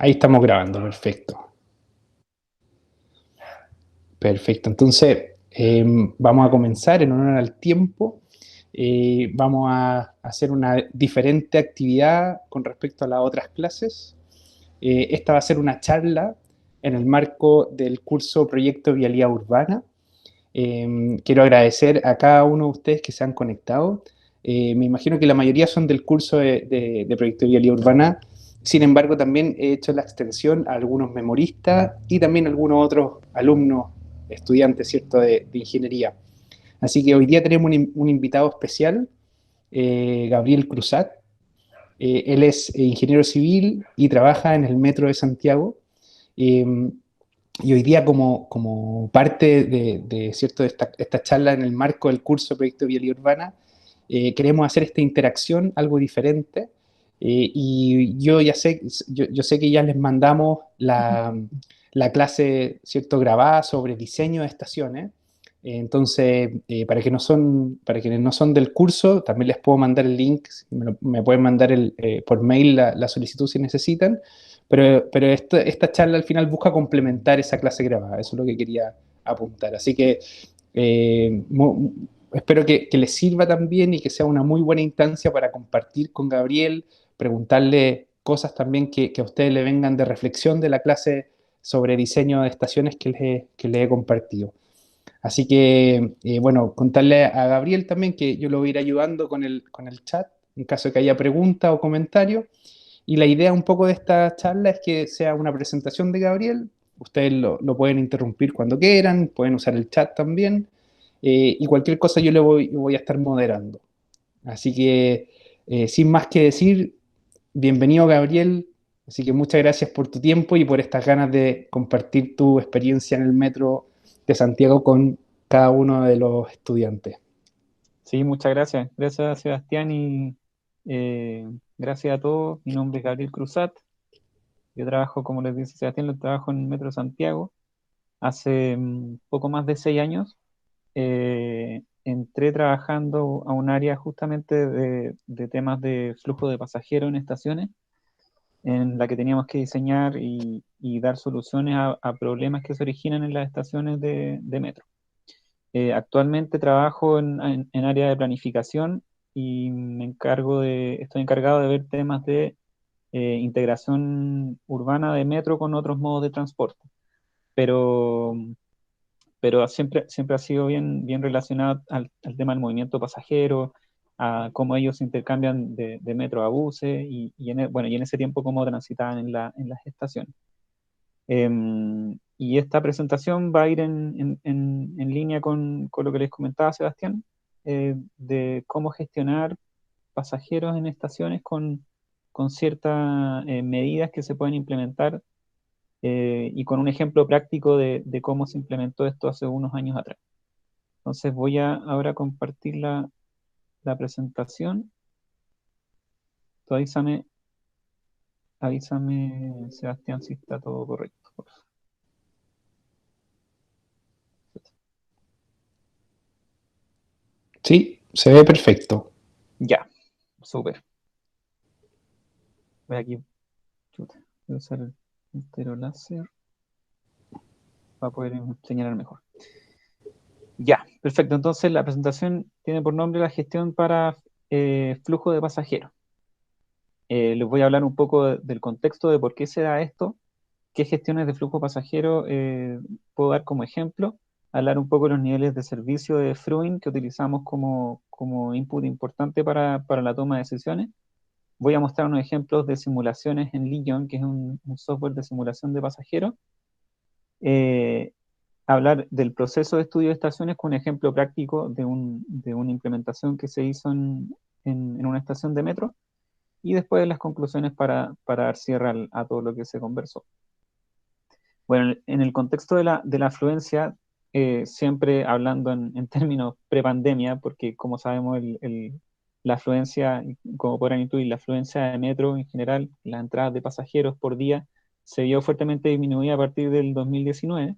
Ahí estamos grabando, perfecto. Perfecto, entonces vamos a comenzar en honor al tiempo. Vamos a hacer una diferente actividad con respecto a las otras clases. Esta va a ser una charla en el marco del curso Proyecto Vialidad Urbana. Quiero agradecer a cada uno de ustedes que se han conectado. Me imagino que la mayoría son del curso de Proyecto Vialidad Urbana. Sin embargo, también he hecho la extensión a algunos memoristas y también a algunos otros alumnos, estudiantes, ¿cierto?, de ingeniería. Así que hoy día tenemos un invitado especial, Gabriel Cruzat. Él es ingeniero civil y trabaja en el Metro de Santiago. Eh, y hoy día, como parte ¿cierto?, de esta charla en el marco del curso Proyecto Vialidad Urbana, queremos hacer esta interacción, algo diferente. Y yo sé que ya les mandamos la clase, ¿cierto?, grabada sobre diseño de estaciones. Entonces, para quienes no son del curso, también les puedo mandar el link, me pueden mandar por mail la solicitud si necesitan. Pero esta charla al final busca complementar esa clase grabada, eso es lo que quería apuntar. Así que eh, espero que les sirva también y que sea una muy buena instancia para compartir con Gabriel, preguntarle cosas también que a ustedes le vengan de reflexión de la clase sobre diseño de estaciones que les he compartido. Así que, bueno, contarle a Gabriel también que yo lo voy a ir ayudando con el chat en caso de que haya preguntas o comentarios. Y la idea un poco de esta charla es que sea una presentación de Gabriel. Ustedes lo pueden interrumpir cuando quieran, pueden usar el chat también. Y cualquier cosa yo voy a estar moderando. Así que, sin más que decir, bienvenido Gabriel. Así que muchas gracias por tu tiempo y por estas ganas de compartir tu experiencia en el metro de Santiago con cada uno de los estudiantes. Sí, muchas gracias. Gracias, Sebastián, y gracias a todos. Mi nombre es Gabriel Cruzat. Yo trabajo, como les dice Sebastián, lo trabajo en Metro Santiago. Hace poco más de 6 años entré trabajando a un área justamente de temas de flujo de pasajeros en estaciones, en la que teníamos que diseñar y dar soluciones a problemas que se originan en las estaciones de metro. Actualmente trabajo en área de planificación y estoy encargado de ver temas de integración urbana de metro con otros modos de transporte, pero, pero siempre ha sido bien relacionado al tema del movimiento pasajero, a cómo ellos se intercambian de metro a buses y en ese tiempo cómo transitaban en las estaciones. Y esta presentación va a ir en línea con lo que les comentaba Sebastián, de cómo gestionar pasajeros en estaciones con ciertas medidas que se pueden implementar y con un ejemplo práctico de cómo se implementó esto hace unos años atrás. Entonces voy a ahora compartir la presentación. Tú avísame, Sebastián, si está todo correcto. Por favor. Sí, se ve perfecto. Ya, súper. Voy aquí. Chuta, voy a usar el entero láser para poder señalar mejor. Ya, perfecto. Entonces la presentación tiene por nombre la gestión para flujo de pasajeros. Les voy a hablar un poco del contexto de por qué se da esto, qué gestiones de flujo pasajero puedo dar como ejemplo, hablar un poco de los niveles de servicio de Fruin que utilizamos como input importante para la toma de decisiones. Voy a mostrar unos ejemplos de simulaciones en Legion, que es un software de simulación de pasajeros. Eh, Hablar del proceso de estudio de estaciones con un ejemplo práctico de una implementación que se hizo en una estación de metro y después las conclusiones para dar cierre a todo lo que se conversó. Bueno, en el contexto de la afluencia, siempre hablando en términos prepandemia, porque como sabemos la afluencia, como podrán intuir, la afluencia de metro en general, las entradas de pasajeros por día, se vio fuertemente disminuida a partir del 2019.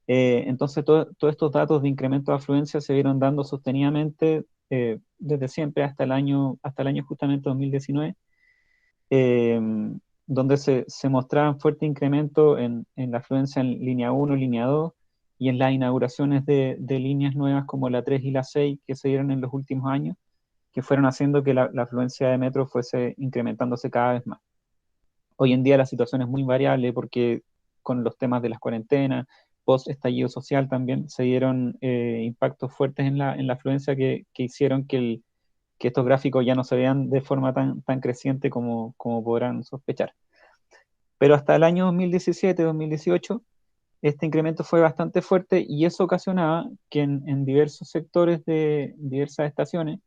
Entonces, todos estos datos de incremento de afluencia se vieron dando sostenidamente desde siempre hasta el año justamente 2019. donde se mostraba un fuerte incremento en la afluencia en línea 1, línea 2, y en las inauguraciones de líneas nuevas como la 3 y la 6 que se dieron en los últimos años, que fueron haciendo que la afluencia de metro fuese incrementándose cada vez más. Hoy en día la situación es muy variable porque con los temas de las cuarentenas, post estallido social también, se dieron impactos fuertes en la afluencia que hicieron que estos gráficos ya no se vean de forma tan creciente como podrán sospechar. Pero hasta el año 2017-2018, este incremento fue bastante fuerte y eso ocasionaba que en diversos sectores de diversas estaciones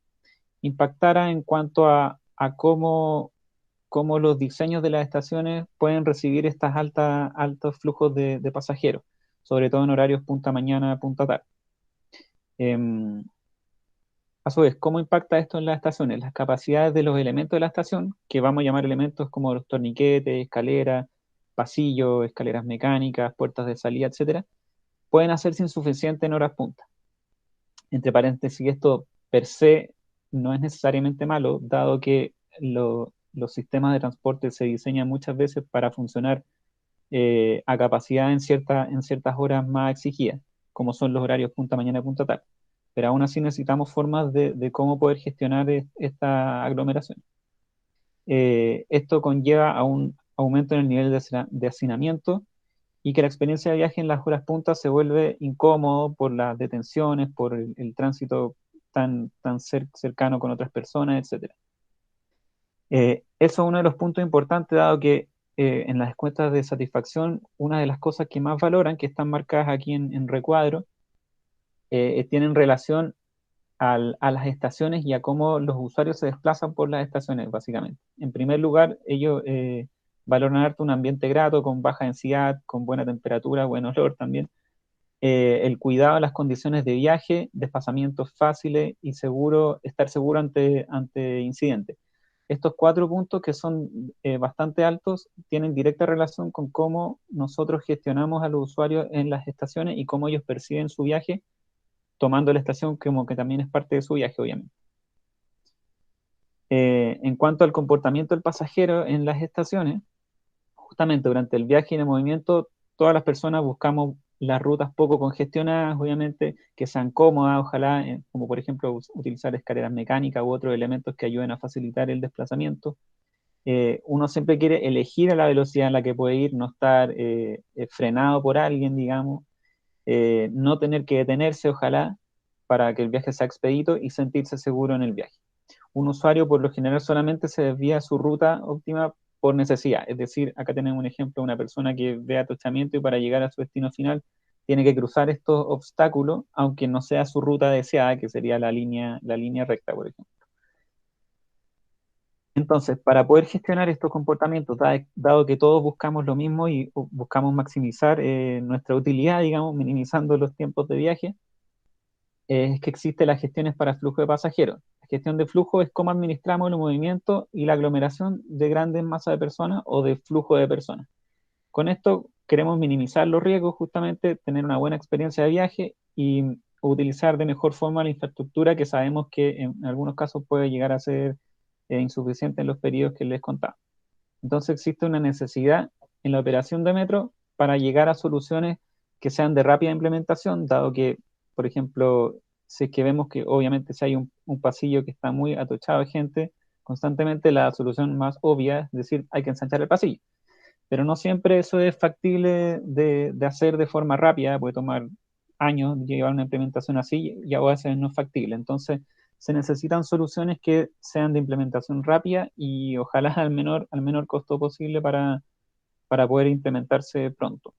impactara en cuanto a cómo los diseños de las estaciones pueden recibir estos altos flujos de pasajeros, sobre todo en horarios punta mañana, punta tarde. A su vez, ¿cómo impacta esto en las estaciones? Las capacidades de los elementos de la estación, que vamos a llamar elementos como los torniquetes, escaleras, pasillos, escaleras mecánicas, puertas de salida, etcétera, pueden hacerse insuficientes en horas punta. Entre paréntesis, esto per se no es necesariamente malo, dado que los sistemas de transporte se diseñan muchas veces para funcionar a capacidad en ciertas horas más exigidas, como son los horarios punta mañana, punta tarde. Pero aún así necesitamos formas de cómo poder gestionar esta aglomeración. Esto conlleva a un aumento en el nivel de hacinamiento y que la experiencia de viaje en las horas puntas se vuelve incómodo por las detenciones, por el tránsito tan cercano con otras personas, etcétera. Eso es uno de los puntos importantes, dado que en las encuestas de satisfacción, una de las cosas que más valoran, que están marcadas aquí en recuadro, tienen relación a las estaciones y a cómo los usuarios se desplazan por las estaciones, básicamente. En primer lugar, ellos valoran harto un ambiente grato, con baja densidad, con buena temperatura, buen olor también. El cuidado de las condiciones de viaje, desplazamientos fáciles y seguro, estar seguro ante incidentes. Estos 4 puntos que son bastante altos tienen directa relación con cómo nosotros gestionamos a los usuarios en las estaciones y cómo ellos perciben su viaje, tomando la estación como que también es parte de su viaje, obviamente. En cuanto al comportamiento del pasajero en las estaciones, justamente durante el viaje y en el movimiento, todas las personas buscamos las rutas poco congestionadas, obviamente, que sean cómodas, ojalá, como por ejemplo utilizar escaleras mecánicas u otros elementos que ayuden a facilitar el desplazamiento. Uno siempre quiere elegir a la velocidad en la que puede ir, no estar frenado por alguien, digamos, no tener que detenerse, ojalá, para que el viaje sea expedito y sentirse seguro en el viaje. Un usuario por lo general solamente se desvía su ruta óptima por necesidad. Es decir, acá tenemos un ejemplo de una persona que ve atochamiento y para llegar a su destino final tiene que cruzar estos obstáculos, aunque no sea su ruta deseada, que sería la línea recta, por ejemplo. Entonces, para poder gestionar estos comportamientos, dado que todos buscamos lo mismo y buscamos maximizar nuestra utilidad, digamos, minimizando los tiempos de viaje, es que existe las gestiones para flujo de pasajeros. La gestión de flujo es cómo administramos el movimiento y la aglomeración de grandes masas de personas o de flujo de personas. Con esto queremos minimizar los riesgos, justamente tener una buena experiencia de viaje y utilizar de mejor forma la infraestructura que sabemos que en algunos casos puede llegar a ser insuficiente en los periodos que les contaba. Entonces existe una necesidad en la operación de metro para llegar a soluciones que sean de rápida implementación, dado que, por ejemplo, si es que vemos que obviamente si hay un pasillo que está muy atochado de gente, constantemente la solución más obvia es decir, hay que ensanchar el pasillo. Pero no siempre eso es factible de hacer de forma rápida, puede tomar años llevar una implementación así y a veces no es factible. Entonces, se necesitan soluciones que sean de implementación rápida y ojalá al menor costo posible para poder implementarse pronto.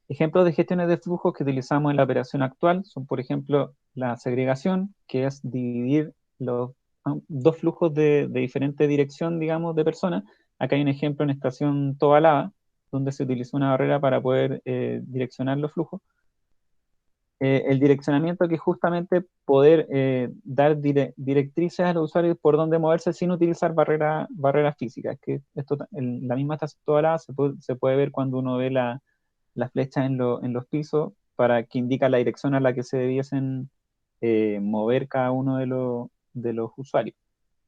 Ejemplos de gestiones de flujos que utilizamos en la operación actual son, por ejemplo, la segregación, que es dividir los dos flujos de diferente dirección, digamos, de personas. Acá hay un ejemplo en estación Tobalaba, donde se utilizó una barrera para poder direccionar los flujos. El direccionamiento que es justamente poder dar directrices a los usuarios por dónde moverse sin utilizar barreras físicas, que esto en la misma estación Tobalaba se puede ver cuando uno ve las flechas en los pisos para que indica la dirección a la que se debiesen mover cada uno de los usuarios.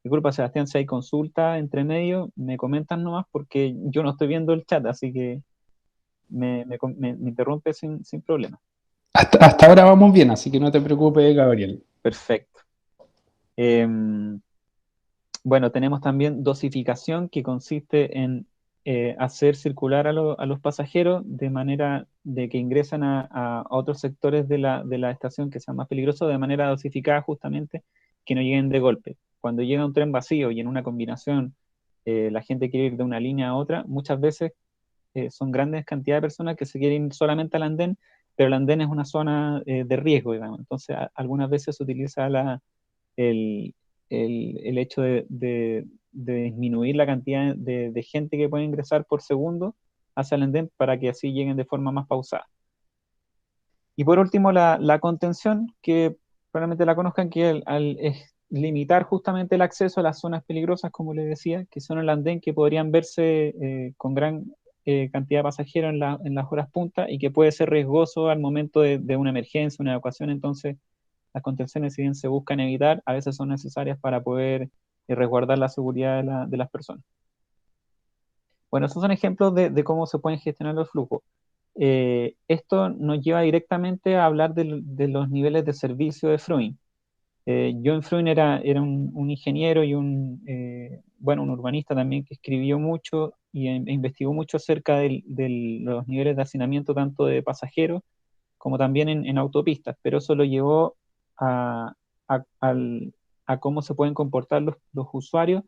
Disculpa, Sebastián, si hay consulta entre medio, me comentan nomás porque yo no estoy viendo el chat, así que me interrumpe sin problema. Hasta ahora vamos bien, así que no te preocupes, Gabriel. Perfecto. Bueno, tenemos también dosificación, que consiste en hacer circular a los pasajeros de manera de que ingresan a otros sectores de la estación que sean más peligrosos, de manera dosificada justamente, que no lleguen de golpe. Cuando llega un tren vacío y en una combinación la gente quiere ir de una línea a otra, muchas veces son grandes cantidades de personas que se quieren ir solamente al andén, pero el andén es una zona de riesgo, digamos. Entonces, algunas veces se utiliza el, el hecho de disminuir la cantidad de gente que puede ingresar por segundo hacia el andén para que así lleguen de forma más pausada. Y por último, la contención, que probablemente la conozcan, que es limitar justamente el acceso a las zonas peligrosas, como les decía, que son el andén, que podrían verse con gran cantidad de pasajeros en las horas punta y que puede ser riesgoso al momento de una emergencia, una evacuación. Entonces, las contenciones, si bien se buscan evitar, a veces son necesarias para poder resguardar la seguridad de las personas. Bueno, esos son ejemplos de cómo se pueden gestionar los flujos. Esto nos lleva directamente a hablar de los niveles de servicio de Fruin. Yo en Fruin era un ingeniero y bueno, un urbanista también que escribió mucho e investigó mucho acerca de los niveles de hacinamiento tanto de pasajeros como también en autopistas, pero eso lo llevó a, a cómo se pueden comportar los usuarios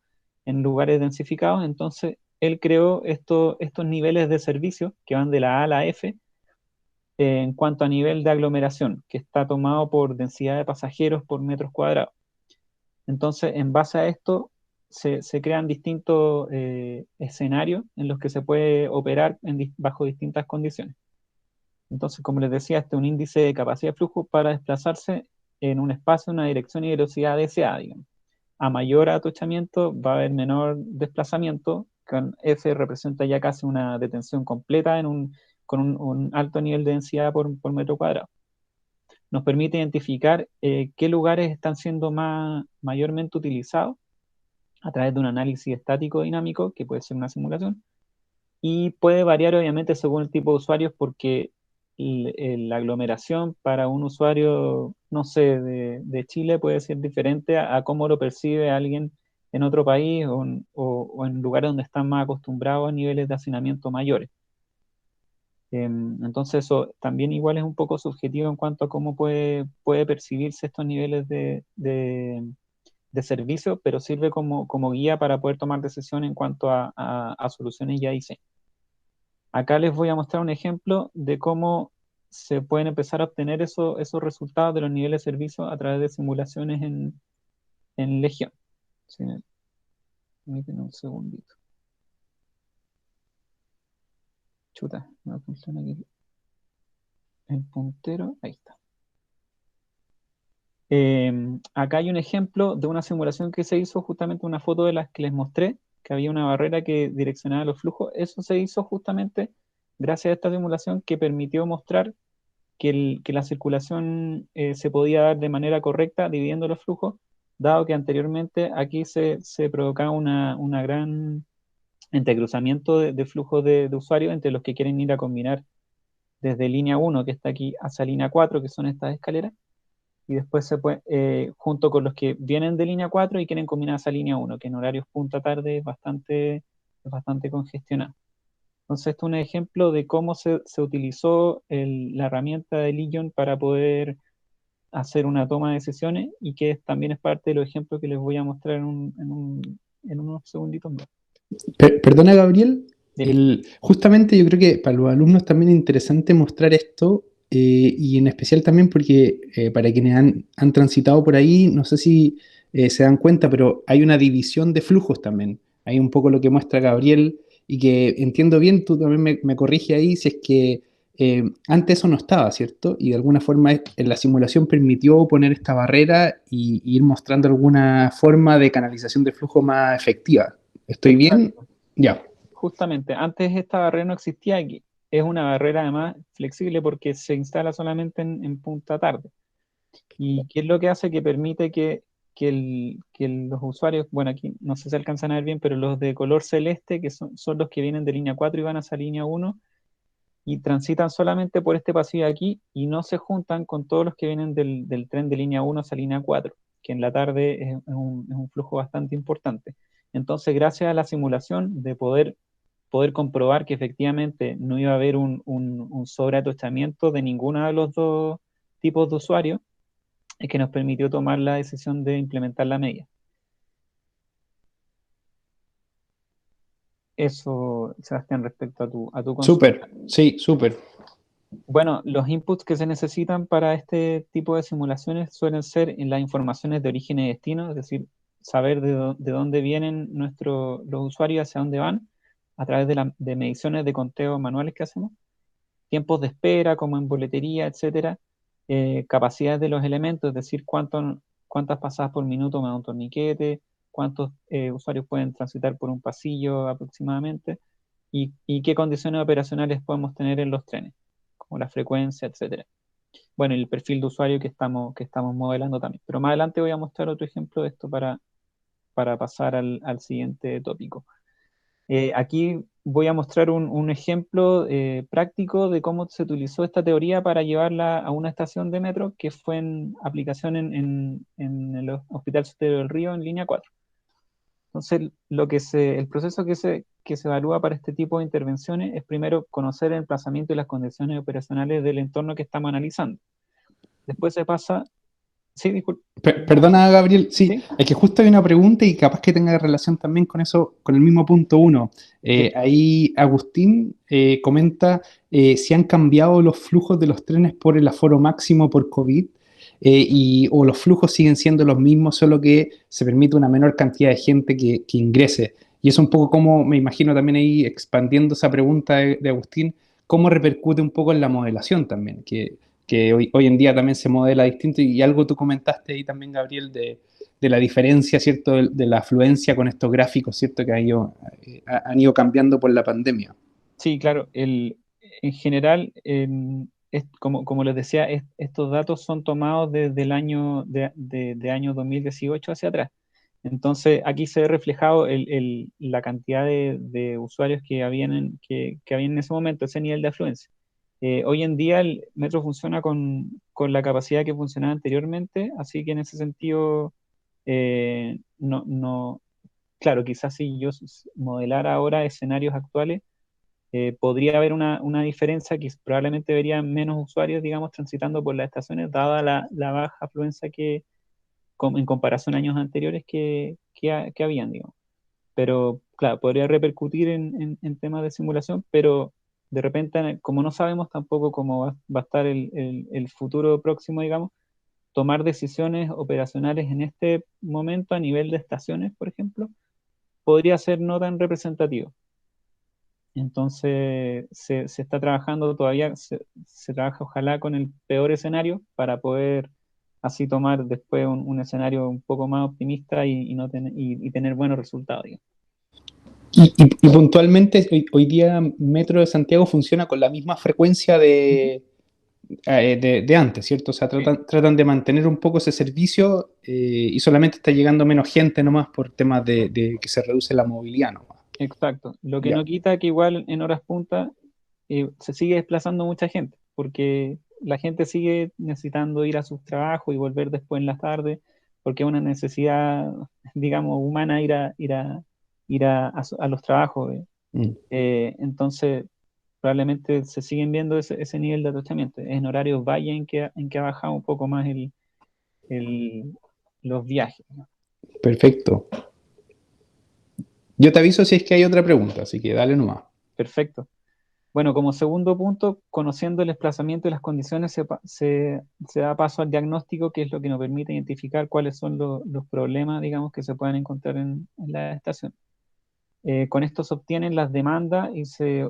en lugares densificados. Entonces, él creó estos niveles de servicio que van de la A a la F en cuanto a nivel de aglomeración, que está tomado por densidad de pasajeros por metros cuadrados. Entonces, en base a esto, se crean distintos escenarios en los que se puede operar bajo distintas condiciones. Entonces, como les decía, este es un índice de capacidad de flujo para desplazarse en un espacio, una dirección y velocidad deseada, digamos. A mayor atochamiento va a haber menor desplazamiento, con F representa ya casi una detención completa con un alto nivel de densidad por metro cuadrado. Nos permite identificar qué lugares están siendo mayormente utilizados a través de un análisis estático dinámico, que puede ser una simulación, y puede variar obviamente según el tipo de usuarios, porque la aglomeración para un usuario, no sé, de Chile puede ser diferente a cómo lo percibe alguien en otro país o en lugares donde están más acostumbrados a niveles de hacinamiento mayores. Entonces eso también igual es un poco subjetivo en cuanto a cómo puede percibirse estos niveles de servicio, pero sirve como guía para poder tomar decisiones en cuanto a soluciones ya diseño. Acá les voy a mostrar un ejemplo de cómo se pueden empezar a obtener esos resultados de los niveles de servicio a través de simulaciones en Legion. Sí, permítanme un segundito. Chuta, no funciona aquí el puntero. Ahí está. Acá hay un ejemplo de una simulación que se hizo, justamente una foto de las que les mostré, que había una barrera que direccionaba los flujos. Eso se hizo justamente gracias a esta simulación que permitió mostrar que la circulación se podía dar de manera correcta dividiendo los flujos, dado que anteriormente aquí se provocaba una gran entrecruzamiento de flujos de usuarios entre los que quieren ir a combinar desde línea 1, que está aquí, hacia línea 4, que son estas escaleras, y después se puede, junto con los que vienen de línea 4 y quieren combinar esa línea 1, que en horarios punta tarde es bastante congestionado. Entonces, esto es un ejemplo de cómo se utilizó la herramienta de Legion para poder hacer una toma de decisiones, y que también es parte de los ejemplos que les voy a mostrar en unos segunditos más. Perdona, Gabriel. Dime. Justamente yo creo que para los alumnos también es interesante mostrar esto, y en especial también porque para quienes han transitado por ahí, no sé si se dan cuenta, pero hay una división de flujos también. Hay un poco lo que muestra Gabriel y que entiendo bien, tú también me corrige ahí si es que antes eso no estaba, ¿cierto? Y de alguna forma en la simulación permitió poner esta barrera y ir mostrando alguna forma de canalización de flujo más efectiva. ¿Estoy bien? Exacto. Ya. Justamente, antes esta barrera no existía aquí. Es una barrera además flexible porque se instala solamente en punta tarde. ¿Y qué es lo que hace? Que permite que los usuarios, bueno, aquí no sé si alcanzan a ver bien, pero los de color celeste, que son los que vienen de línea 4 y van hacia línea 1, y transitan solamente por este pasillo de aquí y no se juntan con todos los que vienen del tren de línea 1 hacia línea 4, que en la tarde es un flujo bastante importante. Entonces, gracias a la simulación de poder comprobar que efectivamente no iba a haber un sobreatochamiento de ninguno de los dos tipos de usuarios, es que nos permitió tomar la decisión de implementar la media. Eso, Sebastián, respecto a tu consulta. Súper, sí, súper. Bueno, los inputs que se necesitan para este tipo de simulaciones suelen ser en las informaciones de origen y destino, es decir, saber de dónde vienen los usuarios, hacia dónde van, a través de mediciones de conteo manuales que hacemos, tiempos de espera, como en boletería, etcétera, capacidades de los elementos, es decir, cuántas pasadas por minuto me da un torniquete, cuántos usuarios pueden transitar por un pasillo aproximadamente, y qué condiciones operacionales podemos tener en los trenes, como la frecuencia, etcétera. Bueno, y el perfil de usuario que estamos modelando también. Pero más adelante voy a mostrar otro ejemplo de esto para pasar al siguiente tópico. Aquí voy a mostrar un ejemplo práctico de cómo se utilizó esta teoría para llevarla a una estación de metro que fue en aplicación en el Hospital Sotero del Río en línea 4. Entonces, el proceso que se evalúa para este tipo de intervenciones es primero conocer el emplazamiento y las condiciones operacionales del entorno que estamos analizando. Después se pasa. Sí, disculpe. Perdona, Gabriel, sí, ¿Sí? es que justo hay una pregunta y capaz que tenga relación también con eso, con el mismo punto uno. Sí. Ahí Agustín comenta si han cambiado los flujos de los trenes por el aforo máximo por COVID o los flujos siguen siendo los mismos, solo que se permite una menor cantidad de gente que ingrese. Y es un poco como, me imagino también ahí expandiendo esa pregunta de Agustín, cómo repercute un poco en la modelación también, que hoy en día también se modela distinto y algo tú comentaste ahí también, Gabriel, de la diferencia, ¿cierto?, de la afluencia con estos gráficos, ¿cierto?, que han ido cambiando por la pandemia. Sí, claro. En general, como les decía, estos datos son tomados desde el año 2018 hacia atrás. Entonces, aquí se ve reflejado la cantidad de usuarios que habían en ese momento, ese nivel de afluencia. Hoy en día el metro funciona con la capacidad que funcionaba anteriormente, así que en ese sentido, no, claro, quizás si yo modelara ahora escenarios actuales, podría haber una diferencia que probablemente vería menos usuarios, digamos, transitando por las estaciones, dada la baja afluencia en comparación a años anteriores que habían, digamos. Pero, claro, podría repercutir en temas de simulación, pero de repente, como no sabemos tampoco cómo va a estar el futuro próximo, digamos, tomar decisiones operacionales en este momento a nivel de estaciones, por ejemplo, podría ser no tan representativo. Entonces se está trabajando todavía, se trabaja ojalá con el peor escenario para poder así tomar después un escenario un poco más optimista y no tener buenos resultados, digamos. Y puntualmente, hoy día Metro de Santiago funciona con la misma frecuencia Ujú. de antes, ¿cierto? O sea, Sí, tratan de mantener un poco ese servicio y solamente está llegando menos gente nomás por temas de que se reduce la movilidad nomás. exacto. Lo que Ya. no quita que igual en horas punta se sigue desplazando mucha gente, porque la gente sigue necesitando ir a sus trabajos y volver después en la tarde, porque es una necesidad, digamos, humana ir a los trabajos. Mm. Entonces, probablemente se siguen viendo ese nivel de atochamiento. Es en horarios valle en que ha bajado un poco más el- los viajes, ¿no? Perfecto. Yo te aviso si es que hay otra pregunta, así que dale nomás. Perfecto. Bueno, como segundo punto, conociendo el desplazamiento y las condiciones, se da paso al diagnóstico, que es lo que nos permite identificar cuáles son los problemas, digamos, que se pueden encontrar en la estación. Con esto se obtienen las demandas y se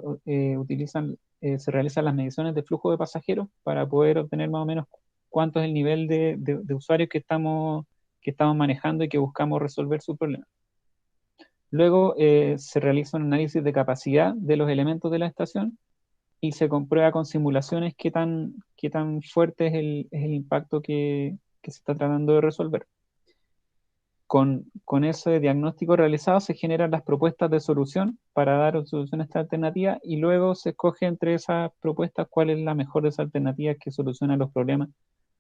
realizan las mediciones de flujo de pasajeros para poder obtener más o menos cuánto es el nivel de usuarios que estamos manejando y que buscamos resolver su problema. Luego se realiza un análisis de capacidad de los elementos de la estación y se comprueba con simulaciones qué tan fuerte es el impacto que se está tratando de resolver. con ese diagnóstico realizado se generan las propuestas de solución para dar solución a esta alternativa y luego se escoge entre esas propuestas cuál es la mejor de esas alternativas que soluciona los problemas,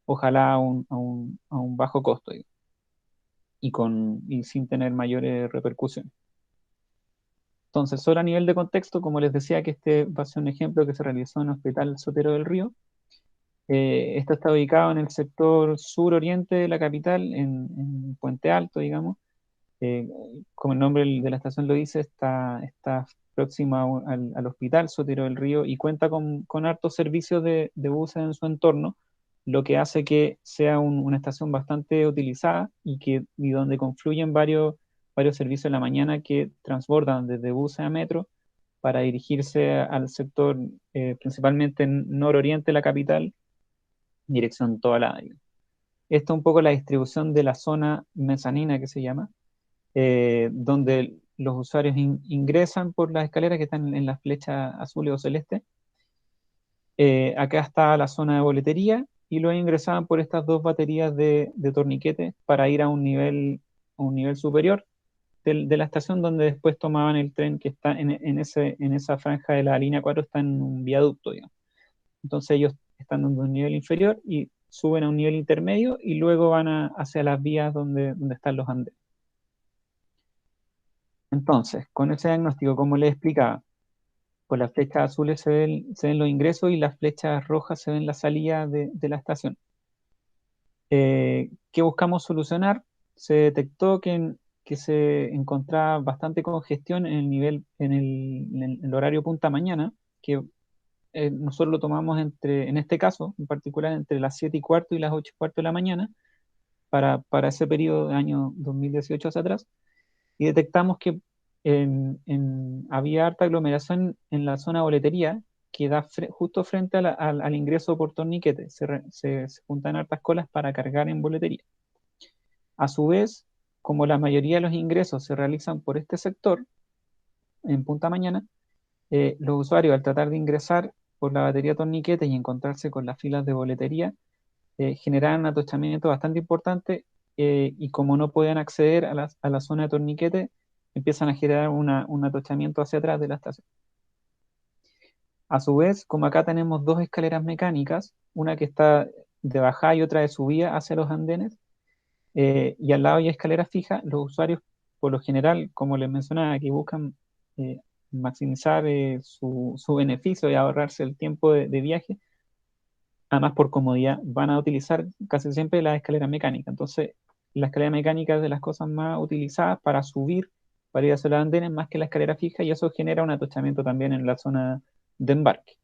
ojalá a un bajo costo y sin tener mayores repercusiones. Entonces, solo a nivel de contexto, como les decía que este va a ser un ejemplo que se realizó en el Hospital Sotero del Río. Esto está ubicado en el sector suroriente de la capital, en Puente Alto, digamos. Eh, Como el nombre de la estación lo dice, está próxima al Hospital Sotero del Río y cuenta con hartos servicios de buses en su entorno, lo que hace que sea una estación bastante utilizada y donde confluyen varios servicios en la mañana que transbordan desde buses a metro para dirigirse al sector, principalmente en nororiente de la capital, dirección toda la área. Esta es un poco la distribución de la zona mezanina que se llama, donde los usuarios ingresan por las escaleras que están en las flechas azules o celeste. Acá está la zona de boletería y luego ingresaban por estas dos baterías de torniquete para ir a un nivel superior de la estación, donde después tomaban el tren que está en esa franja de la línea 4, está en un viaducto, digamos. Entonces ellos están en un nivel inferior y suben a un nivel intermedio y luego van hacia las vías donde están los andenes. Entonces, con ese diagnóstico, como les explicaba, con las flechas azules se ven los ingresos y las flechas rojas se ven la salida de la estación. ¿Qué buscamos solucionar? Se detectó que se encontraba bastante congestión en el nivel, en el horario punta mañana, que nosotros lo tomamos en este caso, en particular, entre las 7 y cuarto y las 8 y cuarto de la mañana, para ese periodo de año 2018 hacia atrás, y detectamos que había harta aglomeración en la zona boletería, que da justo frente al ingreso por torniquete. Se juntan hartas colas para cargar en boletería. A su vez, como la mayoría de los ingresos se realizan por este sector, en punta mañana, los usuarios al tratar de ingresar por la batería torniquete y encontrarse con las filas de boletería, generaban un atochamiento bastante importante, y como no podían acceder a la zona de torniquete, empiezan a generar un atochamiento hacia atrás de la estación. A su vez, como acá tenemos dos escaleras mecánicas, una que está de bajada y otra de subida hacia los andenes, y al lado hay escaleras fijas, los usuarios, por lo general, como les mencionaba, que buscan eh, maximizar su beneficio y ahorrarse el tiempo de viaje, además por comodidad, van a utilizar casi siempre la escalera mecánica. Entonces, la escalera mecánica es de las cosas más utilizadas para subir, para ir hacia los andenes, más que la escalera fija, y eso genera un atochamiento también en la zona de embarque.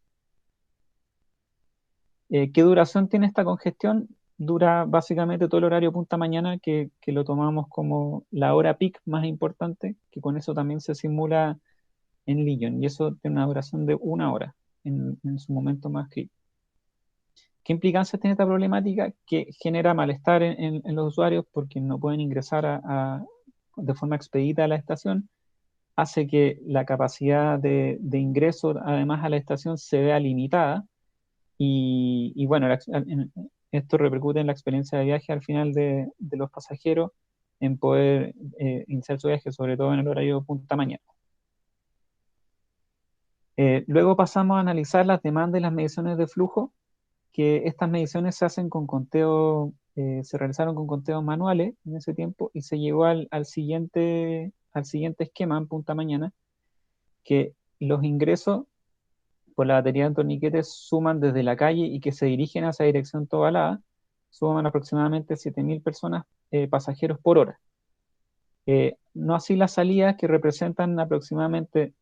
¿Qué duración tiene esta congestión? Dura básicamente todo el horario punta mañana, que lo tomamos como la hora peak más importante, que con eso también se simula en Lyon, y eso tiene una duración de 1 hora en su momento más crítico. ¿Qué implicancias tiene esta problemática? Que genera malestar en los usuarios porque no pueden ingresar de forma expedita a la estación, hace que la capacidad de ingreso, además a la estación, se vea limitada y bueno, esto repercute en la experiencia de viaje al final de los pasajeros en poder iniciar su viaje, sobre todo en el horario punta mañana. Luego pasamos a analizar las demandas y las mediciones de flujo, que estas mediciones se hacen con conteo, se realizaron con conteos manuales en ese tiempo y se llegó al siguiente esquema en punta mañana, que los ingresos por la batería de torniquetes suman desde la calle y que se dirigen hacia dirección Tobalaba, suman aproximadamente 7.000 personas, pasajeros por hora. No así las salidas, que representan aproximadamente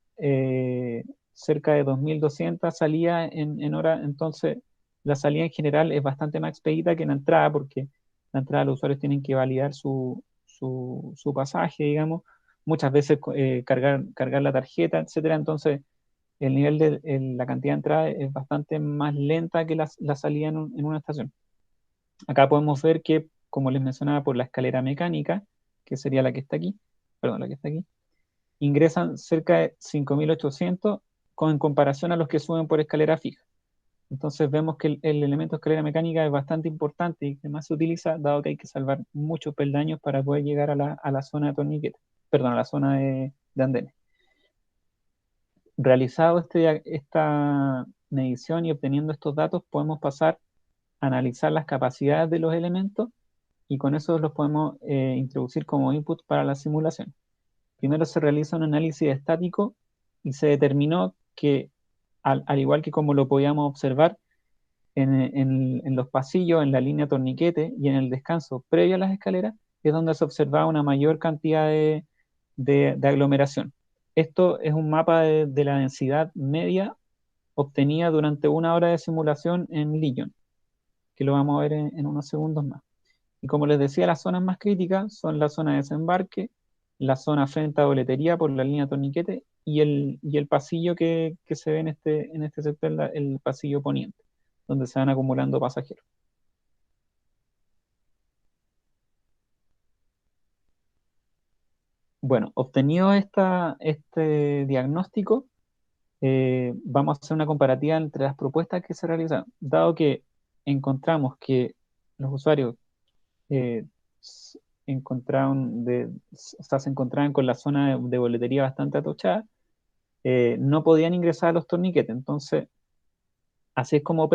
cerca de 2.200 salidas en hora. Entonces, la salida en general es bastante más expedita que la entrada, porque la entrada los usuarios tienen que validar su pasaje, digamos, muchas veces cargar la tarjeta, etcétera. Entonces, el nivel la cantidad de entrada es bastante más lenta que la salida en una estación. Acá podemos ver que, como les mencionaba, por la escalera mecánica, que sería la que está aquí, perdón, la que está aquí, ingresan cerca de 5.800 en comparación a los que suben por escalera fija. Entonces vemos que el elemento escalera mecánica es bastante importante y que más se utiliza, dado que hay que salvar muchos peldaños para poder llegar a la zona de torniquete, perdón, a la zona de andenes. Realizado esta medición y obteniendo estos datos, podemos pasar a analizar las capacidades de los elementos y con eso los podemos introducir como input para la simulación. Primero se realiza un análisis estático y se determinó que, al igual que como lo podíamos observar en los pasillos, en la línea torniquete y en el descanso previo a las escaleras, es donde se observaba una mayor cantidad de aglomeración. Esto es un mapa de la densidad media obtenida durante una hora de simulación en Legion, que lo vamos a ver en unos segundos más. Y como les decía, las zonas más críticas son la zona de desembarque, la zona frente a boletería por la línea torniquete y el pasillo que se ve en este sector, el pasillo poniente, donde se van acumulando pasajeros. Bueno, obtenido este diagnóstico, vamos a hacer una comparativa entre las propuestas que se realizan, dado que encontramos que los usuarios eh, s- o sea, se encontraban con la zona de boletería bastante atochada, no podían ingresar a los torniquetes. Entonces, así es como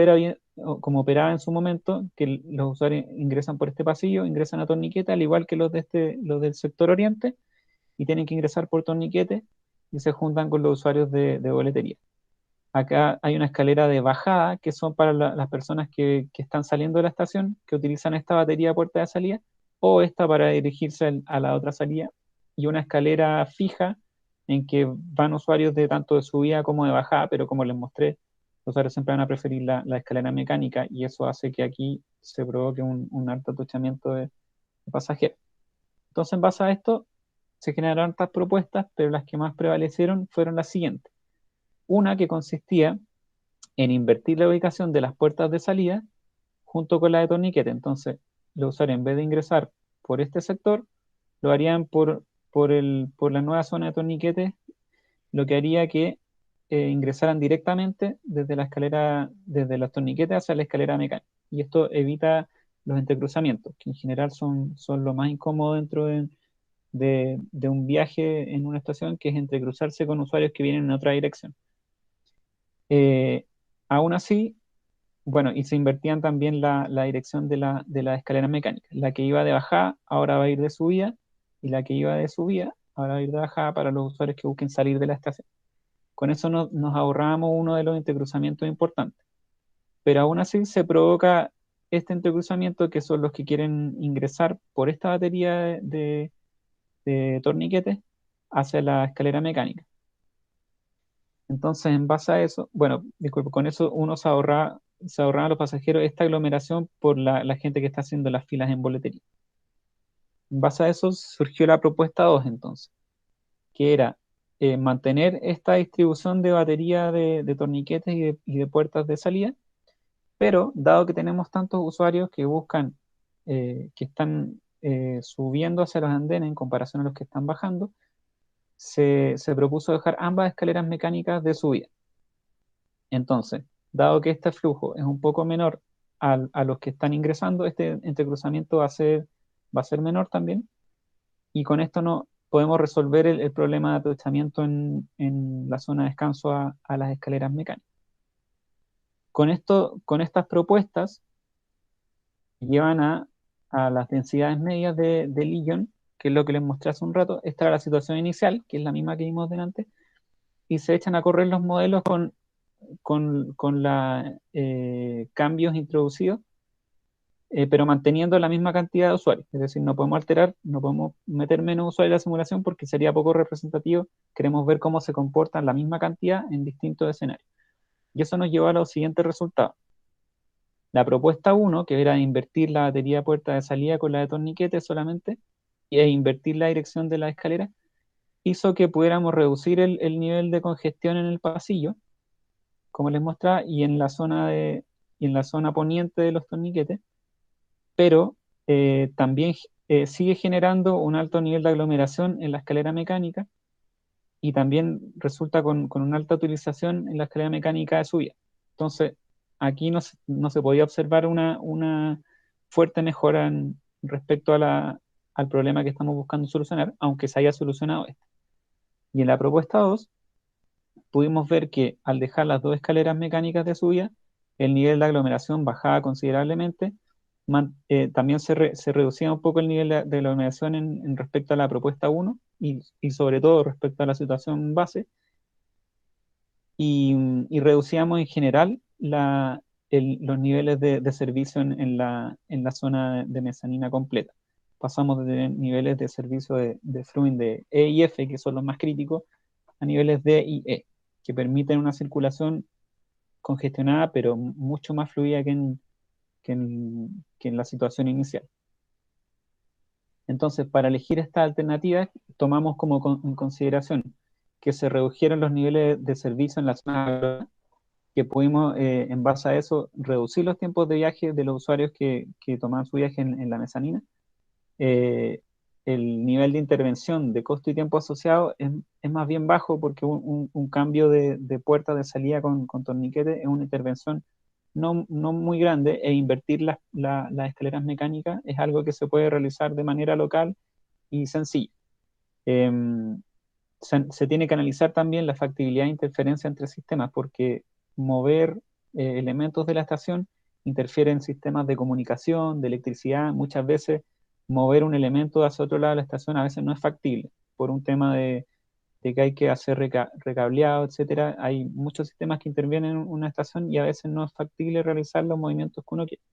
como operaba en su momento, que los usuarios ingresan por este pasillo, ingresan a torniquete, al igual que los del sector oriente, y tienen que ingresar por torniquete y se juntan con los usuarios de boletería. Acá hay una escalera de bajada que son para las personas que están saliendo de la estación, que utilizan esta batería de puerta de salida, o esta para dirigirse a la otra salida, y una escalera fija en que van usuarios de tanto de subida como de bajada, pero como les mostré, los usuarios siempre van a preferir la escalera mecánica y eso hace que aquí se provoque un alto atochamiento de pasajeros. Entonces, en base a esto, se generaron estas propuestas, pero las que más prevalecieron fueron las siguientes. Una que consistía en invertir la ubicación de las puertas de salida junto con la de torniquete. Entonces, los usuarios en vez de ingresar por este sector, lo harían por la nueva zona de torniquete, lo que haría que ingresaran directamente desde la escalera, desde los torniquetes hacia la escalera mecánica. Y esto evita los entrecruzamientos, que en general son lo más incómodo dentro de un viaje en una estación, que es entrecruzarse con usuarios que vienen en otra dirección. Eh, Aún así, bueno, y se invertían también la dirección de la escalera mecánica. La que iba de bajada ahora va a ir de subida y la que iba de subida ahora va a ir de bajada para los usuarios que busquen salir de la estación. Con eso nos ahorramos uno de los entrecruzamientos importantes. Pero aún así se provoca este entrecruzamiento que son los que quieren ingresar por esta batería de torniquetes hacia la escalera mecánica. Entonces, en base a eso, bueno, disculpe, con eso uno se ahorraba a los pasajeros esta aglomeración por la gente que está haciendo las filas en boletería. En base a eso surgió la propuesta 2 entonces, que era mantener esta distribución de batería de torniquetes y de puertas de salida, pero dado que tenemos tantos usuarios que buscan, que están subiendo hacia los andenes en comparación a los que están bajando, se propuso dejar ambas escaleras mecánicas de subida. Entonces, dado que este flujo es un poco menor a los que están ingresando, este entrecruzamiento va a ser menor también, y con esto no podemos resolver el problema de atochamiento en la zona de descanso a las escaleras mecánicas. Con estas propuestas llevan a las densidades medias de Legion, que es lo que les mostré hace un rato. Esta era la situación inicial, que es la misma que vimos delante, y se echan a correr los modelos con los cambios introducidos, pero manteniendo la misma cantidad de usuarios. Es decir, no podemos alterar, no podemos meter menos usuarios en la simulación porque sería poco representativo. Queremos ver cómo se comportan la misma cantidad en distintos escenarios. Y eso nos lleva a los siguientes resultados. La propuesta 1, que era invertir la batería de puerta de salida con la de torniquete solamente, e invertir la dirección de la escalera, hizo que pudiéramos reducir el nivel de congestión en el pasillo, como les mostraba, y en la zona poniente de los torniquetes, pero también sigue generando un alto nivel de aglomeración en la escalera mecánica y también resulta con una alta utilización en la escalera mecánica de subida. Entonces, aquí no se podía observar una fuerte mejora respecto al problema que estamos buscando solucionar, aunque se haya solucionado este. Y en la propuesta 2 pudimos ver que al dejar las dos escaleras mecánicas de subida, el nivel de aglomeración bajaba considerablemente. También se reducía un poco el nivel de aglomeración en respecto a la propuesta 1 y sobre todo respecto a la situación base. Y reducíamos en general los niveles de servicio en la zona de mezanina completa. Pasamos de niveles de servicio de Fluent de E y F, que son los más críticos, a niveles D y E, que permiten una circulación congestionada, pero mucho más fluida que en la situación inicial. Entonces, para elegir esta alternativa, tomamos en consideración que se redujeron los niveles de servicio en la zona, que pudimos, en base a eso, reducir los tiempos de viaje de los usuarios que tomaban su viaje en la mezanina. El nivel de intervención de costo y tiempo asociado es más bien bajo porque un cambio de puerta de salida con torniquete es una intervención no muy grande, e invertir las escaleras mecánicas es algo que se puede realizar de manera local y sencilla. Se tiene que analizar también la factibilidad de interferencia entre sistemas, porque mover elementos de la estación interfiere en sistemas de comunicación, de electricidad. Muchas veces mover un elemento hacia otro lado de la estación a veces no es factible, por un tema de que hay que hacer recableado, etcétera. Hay muchos sistemas que intervienen en una estación y a veces no es factible realizar los movimientos que uno quiere.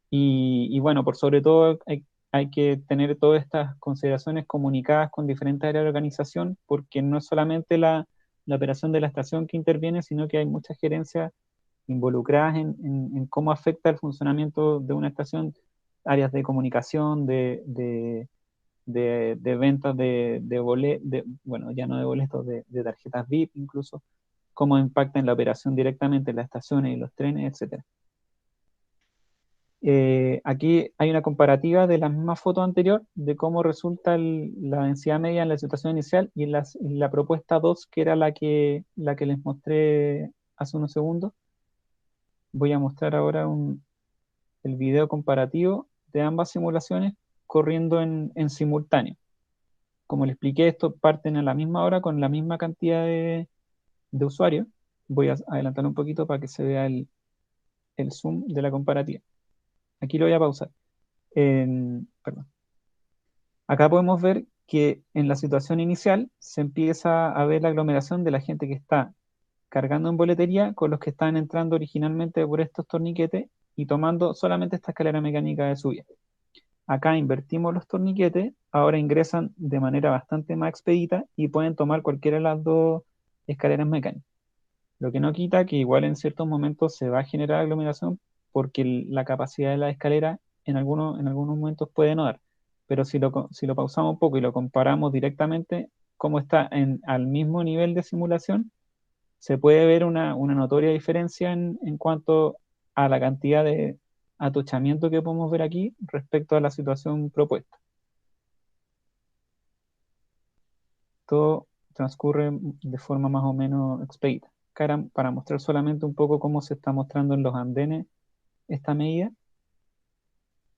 Y bueno, por sobre todo hay que tener todas estas consideraciones comunicadas con diferentes áreas de organización, porque no es solamente la operación de la estación que interviene, sino que hay muchas gerencias involucradas en cómo afecta el funcionamiento de una estación, áreas de comunicación, de ventas de boletos, bueno, ya no de boletos, de tarjetas VIP incluso, cómo impacta en la operación directamente en las estaciones y los trenes, etcétera. Aquí hay una comparativa de la misma foto anterior de cómo resulta la densidad media en la situación inicial y en la propuesta 2, que era la que les mostré hace unos segundos. Voy a mostrar ahora el video comparativo de ambas simulaciones corriendo en simultáneo. Como les expliqué, esto parten a la misma hora con la misma cantidad de usuarios. Voy a adelantar un poquito para que se vea el zoom de la comparativa. Aquí lo voy a pausar. Perdón. Acá podemos ver que en la situación inicial se empieza a ver la aglomeración de la gente que está cargando en boletería con los que están entrando originalmente por estos torniquetes y tomando solamente esta escalera mecánica de subida. Acá invertimos los torniquetes, ahora ingresan de manera bastante más expedita y pueden tomar cualquiera de las dos escaleras mecánicas. Lo que no quita que igual en ciertos momentos se va a generar aglomeración porque la capacidad de la escalera en algunos momentos puede no dar. Pero si lo pausamos un poco y lo comparamos directamente, como está al mismo nivel de simulación, se puede ver una notoria diferencia en cuanto a la cantidad de atochamiento que podemos ver aquí respecto a la situación propuesta. Todo transcurre de forma más o menos expedita. Para mostrar solamente un poco cómo se está mostrando en los andenes esta medida,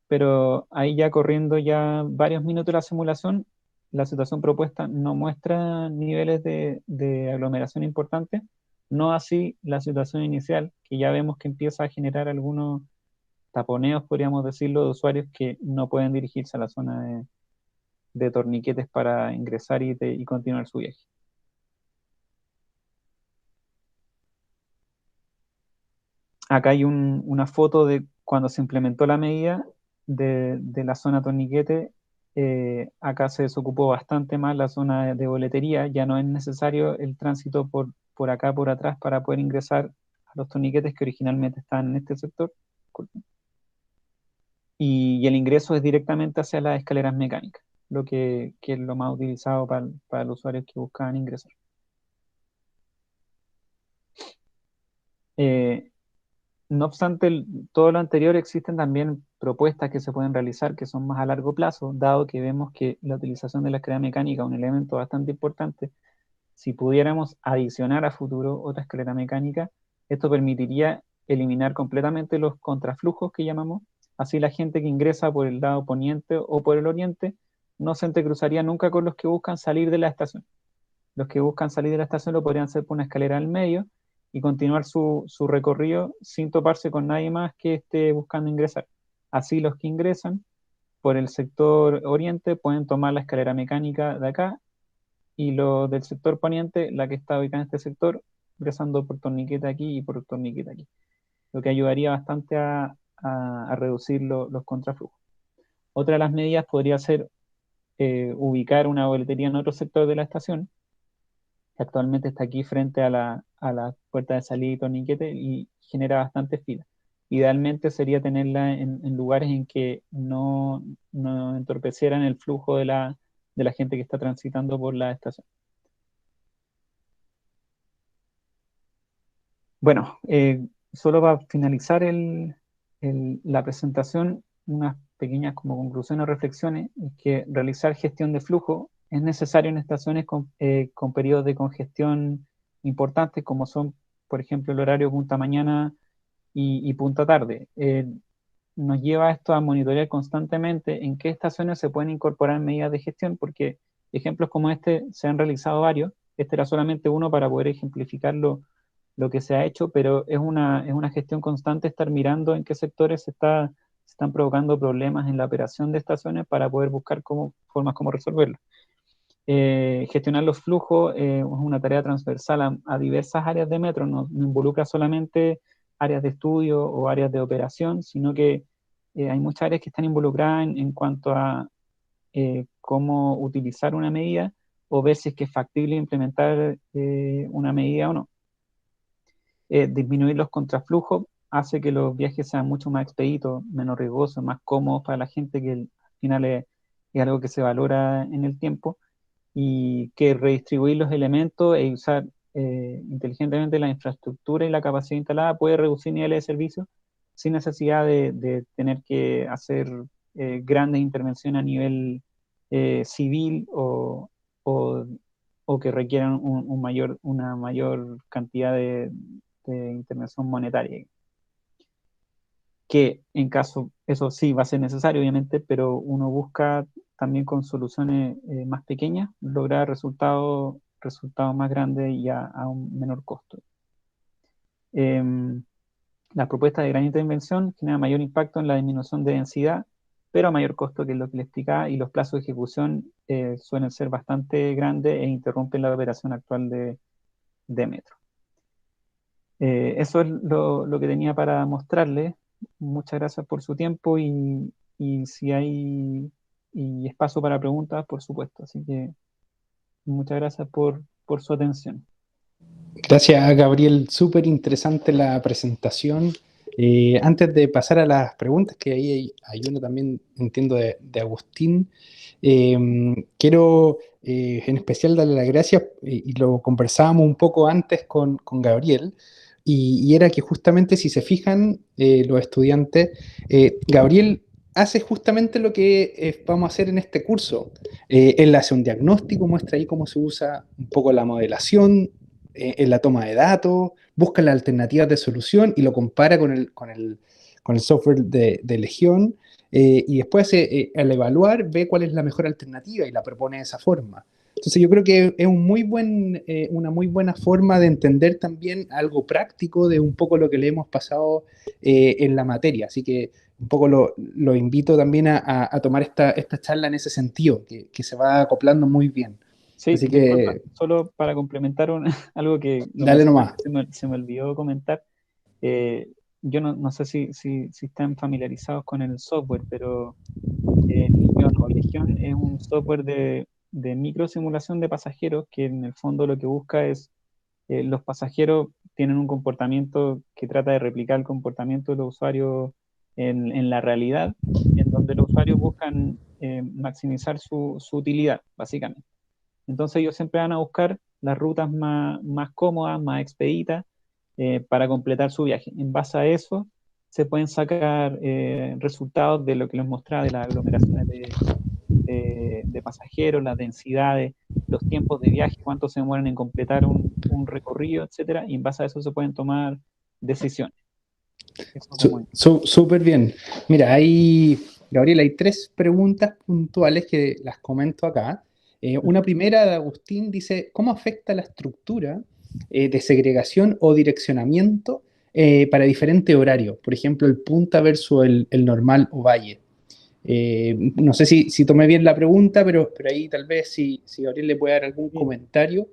pero ahí ya corriendo ya varios minutos de la simulación, la situación propuesta no muestra niveles de aglomeración importantes, no así la situación inicial, que ya vemos que empieza a generar algunos taponeos, podríamos decirlo, de usuarios que no pueden dirigirse a la zona de torniquetes para ingresar y continuar su viaje. Acá hay una foto de cuando se implementó la medida de la zona torniquete. Acá se desocupó bastante más la zona de boletería, ya no es necesario el tránsito por acá, por atrás, para poder ingresar a los torniquetes que originalmente estaban en este sector. Y el ingreso es directamente hacia las escaleras mecánicas, lo que es lo más utilizado para los usuarios que buscaban ingresar. No obstante todo lo anterior, existen también propuestas que se pueden realizar que son más a largo plazo, dado que vemos que la utilización de la escalera mecánica es un elemento bastante importante. Si pudiéramos adicionar a futuro otra escalera mecánica, esto permitiría eliminar completamente los contraflujos que llamamos. Así la gente que ingresa por el lado poniente o por el oriente no se entrecruzaría nunca con los que buscan salir de la estación. Los que buscan salir de la estación lo podrían hacer por una escalera al medio y continuar su recorrido sin toparse con nadie más que esté buscando ingresar. Así los que ingresan por el sector oriente pueden tomar la escalera mecánica de acá, y los del sector poniente, la que está ubicada en este sector, ingresando por torniquete aquí y por torniquete aquí, lo que ayudaría bastante a reducir los contraflujos. Otra de las medidas podría ser ubicar una boletería en otro sector de la estación, que actualmente está aquí frente a la puerta de salida y torniquete y genera bastante fila. Idealmente sería tenerla en lugares en que no entorpecieran el flujo de la gente que está transitando por la estación. Bueno, solo para finalizar la presentación, unas pequeñas como conclusiones o reflexiones, es que realizar gestión de flujo es necesario en estaciones con periodos de congestión importantes, como son, por ejemplo, el horario punta mañana y punta tarde. Nos lleva esto a monitorear constantemente en qué estaciones se pueden incorporar medidas de gestión, porque ejemplos como este se han realizado varios. Este era solamente uno para poder ejemplificar lo que se ha hecho, pero es una gestión constante estar mirando en qué sectores se están provocando problemas en la operación de estaciones para poder buscar formas como resolverlo. Gestionar los flujos es una tarea transversal a diversas áreas de metro, no involucra solamente áreas de estudio o áreas de operación, sino que hay muchas áreas que están involucradas en cuanto a cómo utilizar una medida o ver si es que es factible implementar una medida o no. Disminuir los contraflujos hace que los viajes sean mucho más expeditos, menos riesgosos, más cómodos para la gente, que al final es algo que se valora en el tiempo, y que redistribuir los elementos e usar inteligentemente la infraestructura y la capacidad instalada puede reducir niveles de servicio sin necesidad de tener que hacer grandes intervenciones a nivel civil o, o que requieran una mayor cantidad de intervención monetaria, que en caso, eso sí va a ser necesario, obviamente, pero uno busca también con soluciones más pequeñas lograr resultados más grandes y a un menor costo. La propuesta de gran intervención genera mayor impacto en la disminución de densidad, pero a mayor costo, que es lo que le explicaba, y los plazos de ejecución suelen ser bastante grandes e interrumpen la operación actual de metro. Eso es lo que tenía para mostrarles. Muchas gracias por su tiempo y si hay espacio para preguntas, por supuesto. Así que muchas gracias por su atención. Gracias, Gabriel. Súper interesante la presentación. Antes de pasar a las preguntas, que ahí hay una también, entiendo, de Agustín, quiero en especial darle las gracias, y lo conversábamos un poco antes con Gabriel, y era que justamente, si se fijan, los estudiantes, Gabriel hace justamente lo que vamos a hacer en este curso. Él hace un diagnóstico, muestra ahí cómo se usa un poco la modelación en la toma de datos, busca las alternativas de solución y lo compara con el software de Legión, y después al evaluar ve cuál es la mejor alternativa y la propone de esa forma. Entonces yo creo que es una muy buena forma de entender también algo práctico de un poco lo que le hemos pasado en la materia. Así que un poco lo invito también a tomar esta charla en ese sentido, que se va acoplando muy bien. Sí, Así disculpa, que solo para complementar algo que lo dale mencioné, nomás. se me olvidó comentar. Eh, yo no sé si están familiarizados con el software, pero Legión es un software de microsimulación de pasajeros, que en el fondo lo que busca es, los pasajeros tienen un comportamiento que trata de replicar el comportamiento de los usuarios en la realidad, en donde los usuarios buscan maximizar su utilidad, básicamente. Entonces ellos siempre van a buscar las rutas más cómodas, más expeditas, para completar su viaje. En base a eso se pueden sacar resultados de lo que les mostraba, de las aglomeraciones de pasajeros, las densidades, los tiempos de viaje, cuánto se demoran en completar un recorrido, etcétera, y en base a eso se pueden tomar decisiones. Eso como... Súper bien. Mira, Gabriel, hay 3 preguntas puntuales que las comento acá. Una primera de Agustín dice, ¿cómo afecta la estructura de segregación o direccionamiento para diferentes horarios? Por ejemplo, el punta versus el normal o valle. No sé si tomé bien la pregunta, pero ahí tal vez si Gabriel le puede dar algún Sí, comentario.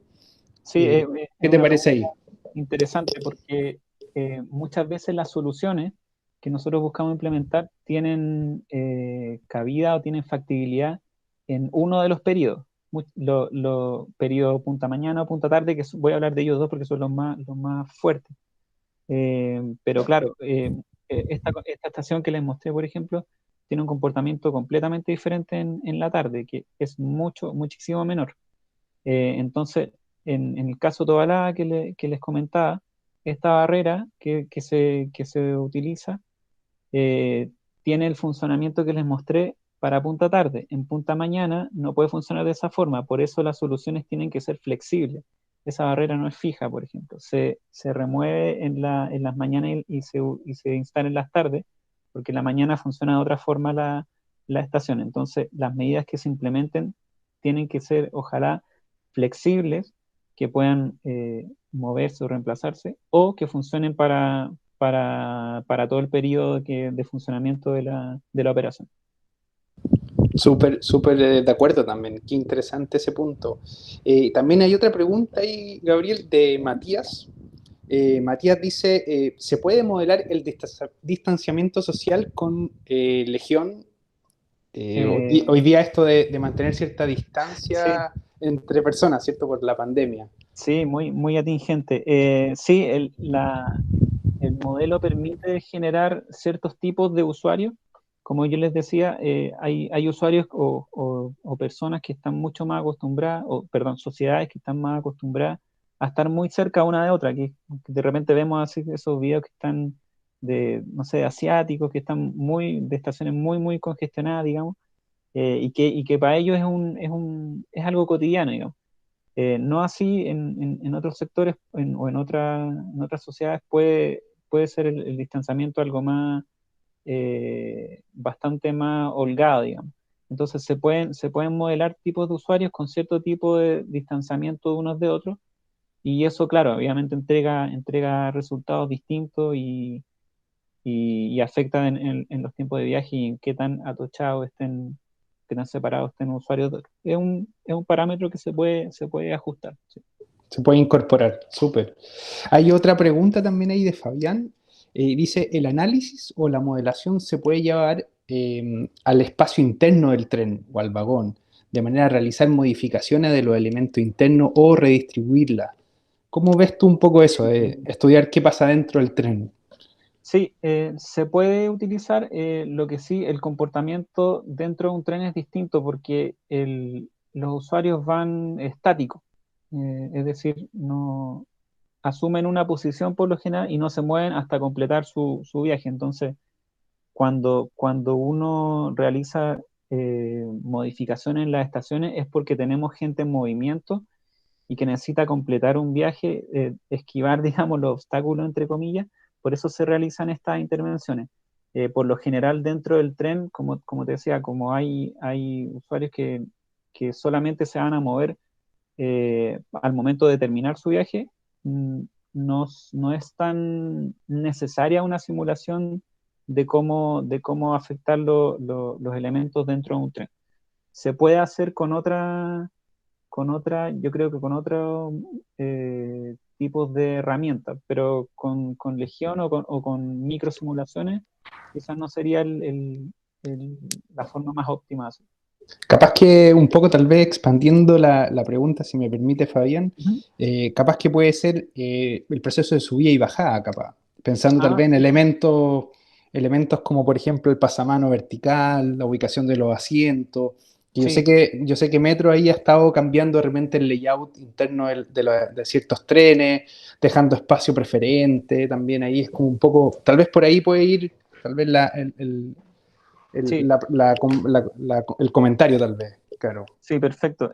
sí, ¿Qué es te una parece pregunta ahí? interesante porque muchas veces las soluciones que nosotros buscamos implementar tienen cabida o tienen factibilidad en uno de los periodos. Los periodos punta mañana o punta tarde, que voy a hablar de ellos dos porque son los más fuertes. Pero claro, esta estación que les mostré, por ejemplo, tiene un comportamiento completamente diferente en la tarde, que es muchísimo menor. Entonces, en el caso Tobalá que les comentaba, esta barrera que se utiliza eh, tiene el funcionamiento que les mostré para punta tarde. En punta mañana no puede funcionar de esa forma, por eso las soluciones tienen que ser flexibles. Esa barrera no es fija, por ejemplo. Se remueve en las mañanas y se instala en las tardes, porque en la mañana funciona de otra forma la estación. Entonces, las medidas que se implementen tienen que ser, ojalá, flexibles, que puedan moverse o reemplazarse, o que funcionen para todo el periodo de funcionamiento de la operación. Súper de acuerdo también. Qué interesante ese punto. También hay otra pregunta ahí, Gabriel, de Matías. Matías dice, ¿se puede modelar el distanciamiento social con Legión? Eh, Hoy día esto de mantener cierta sí, distancia entre personas, ¿cierto? Por la pandemia. sí, muy atingente. Sí, el modelo permite generar ciertos tipos de usuarios. Como yo les decía, hay usuarios o personas que están mucho más acostumbradas, o perdón, sociedades que están más acostumbradas a estar muy cerca una de otra, que de repente vemos así esos videos que están no sé, asiáticos, que están de estaciones muy congestionadas, digamos, y que para ellos es algo cotidiano, digamos. No así en otros sectores o en otras sociedades puede ser el distanciamiento algo más, bastante más holgado, digamos. Entonces se pueden modelar tipos de usuarios con cierto tipo de distanciamiento de unos de otros, y eso, claro, obviamente entrega resultados distintos y afecta en los tiempos de viaje y en qué tan atochados estén, qué tan separados estén los usuarios. Es un parámetro que se puede ajustar. Sí. Se puede incorporar, súper. Hay otra pregunta también ahí de Fabián. Dice, ¿el análisis o la modelación se puede llevar al espacio interno del tren o al vagón, de manera a realizar modificaciones de los elementos internos o redistribuirlas? ¿Cómo ves tú un poco eso, de estudiar qué pasa dentro del tren? Sí, se puede utilizar, lo que sí, el comportamiento dentro de un tren es distinto porque los usuarios van estáticos, es decir, no asumen una posición por lo general y no se mueven hasta completar su viaje. Entonces, cuando uno realiza modificaciones en las estaciones es porque tenemos gente en movimiento y que necesita completar un viaje, esquivar, digamos, los obstáculos, entre comillas. Por eso se realizan estas intervenciones. Por lo general, dentro del tren, como te decía, como hay usuarios que solamente se van a mover al momento de terminar su viaje, mm, no es tan necesaria una simulación de cómo afectar los elementos dentro de un tren. Se puede hacer yo creo que con otros tipos de herramientas, pero con Legión o con microsimulaciones, quizás no sería la forma más óptima de hacerlo. Capaz que un poco tal vez expandiendo la pregunta, si me permite, Fabián, Ujú. capaz que puede ser el proceso de subida y bajada, capaz, pensando tal Ah, vez en sí, elementos como por ejemplo el pasamano vertical, la ubicación de los asientos. Y sí, yo sé que Metro ahí ha estado cambiando de repente el layout interno de ciertos trenes, dejando espacio preferente, también ahí es como un poco, tal vez por ahí puede ir, tal vez sí, el comentario tal vez, claro. sí, perfecto.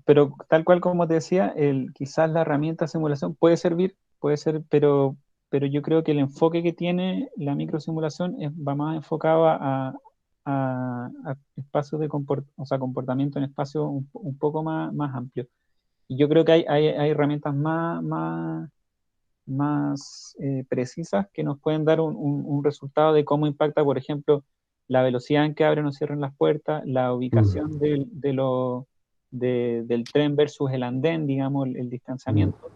Pero tal cual como te decía, quizás la herramienta de simulación puede servir, puede ser, pero pero yo creo que el enfoque que tiene la microsimulación va más enfocado a espacios de o sea, comportamiento en espacios un poco más amplios. Y yo creo que hay herramientas más precisas que nos pueden dar un resultado de cómo impacta, por ejemplo, la velocidad en que abren o cierran las puertas, la Mm, ubicación del tren versus el andén, digamos, el mm. distanciamiento.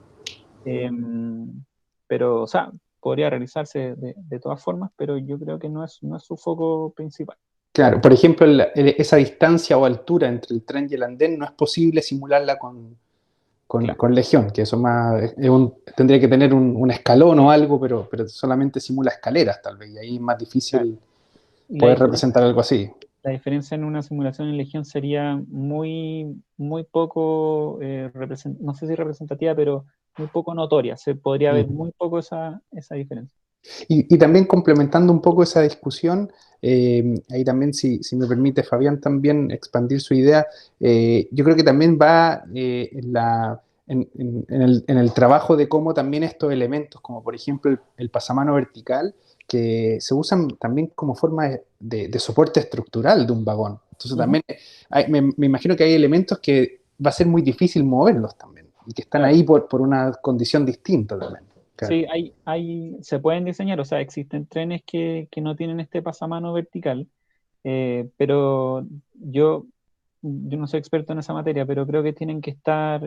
Pero, o sea, podría realizarse de todas formas, pero yo creo que no es su foco principal. Claro, por ejemplo, esa distancia o altura entre el tren y el andén no es posible simularla Claro. con Legión, que eso más tendría que tener un escalón o algo, pero solamente simula escaleras tal vez, y ahí es más Claro. difícil Y poder representar algo así. la diferencia en una simulación en Legión sería muy poco, no sé si representativa, pero muy poco notoria. Se podría ver Mm. muy poco esa diferencia. Y también complementando un poco esa discusión, ahí también, si me permite Fabián también expandir su idea, yo creo que también va en el trabajo de cómo también estos elementos, como por ejemplo el pasamano vertical, que se usan también como forma de soporte estructural de un vagón. Entonces Ujú. también me imagino que hay elementos que va a ser muy difícil moverlos también, y que están Claro. ahí por una condición distinta también. Claro. Sí, se pueden diseñar, o sea, existen trenes que no tienen este pasamano vertical, pero yo no soy experto en esa materia, pero creo que tienen que estar